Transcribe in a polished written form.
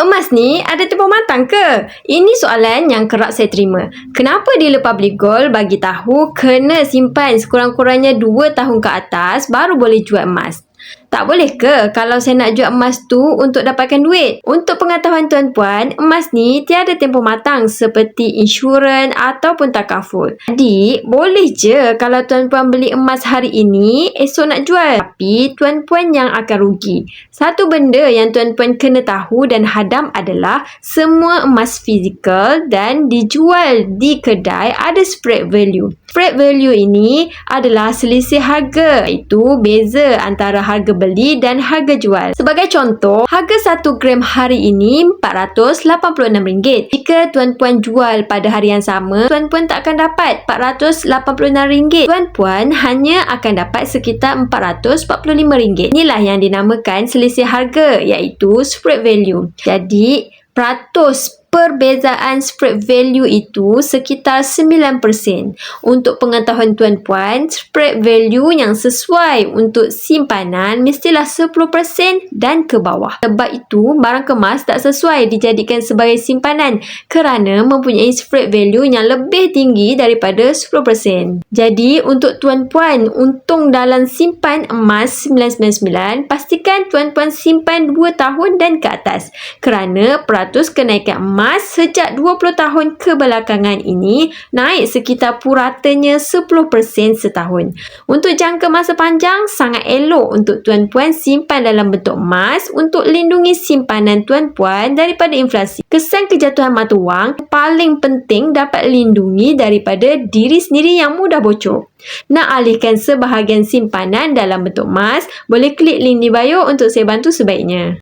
Emas ni ada tempoh matang ke? Ini soalan yang kerap saya terima. Kenapa dealer Public Gold bagi tahu kena simpan sekurang-kurangnya 2 tahun ke atas baru boleh jual emas? Tak boleh ke kalau saya nak jual emas tu untuk dapatkan duit? Untuk pengetahuan tuan-puan, emas ni tiada tempoh matang seperti insurans ataupun takaful. Jadi, boleh je kalau tuan-puan beli emas hari ini, esok nak jual. Tapi, tuan-puan yang akan rugi. Satu benda yang tuan-puan kena tahu dan hadam adalah semua emas fizikal dan dijual di kedai ada spread value. Spread value ini adalah selisih harga, iaitu beza antara harga beli dan harga jual. Sebagai contoh, harga 1 gram hari ini RM486. Jika tuan-puan jual pada hari yang sama, tuan-puan tak akan dapat RM486. Tuan-puan hanya akan dapat sekitar RM445. Inilah yang dinamakan selisih harga, iaitu spread value. Jadi, peratus perbezaan spread value itu sekitar 9%. Untuk pengetahuan tuan-puan, spread value yang sesuai untuk simpanan mestilah 10% dan ke bawah. Sebab itu, barang kemas tak sesuai dijadikan sebagai simpanan kerana mempunyai spread value yang lebih tinggi daripada 10%. Jadi, untuk tuan-puan untung dalam simpan emas 999, pastikan tuan-puan simpan 2 tahun dan ke atas kerana peratus kenaikan emas sejak 20 tahun kebelakangan ini naik sekitar puratanya 10% setahun. Untuk jangka masa panjang, sangat elok untuk tuan-puan simpan dalam bentuk emas untuk lindungi simpanan tuan-puan daripada inflasi. Kesan kejatuhan mata wang paling penting dapat lindungi daripada diri sendiri yang mudah bocor. Nak alihkan sebahagian simpanan dalam bentuk emas, boleh klik link di bio untuk saya bantu sebaiknya.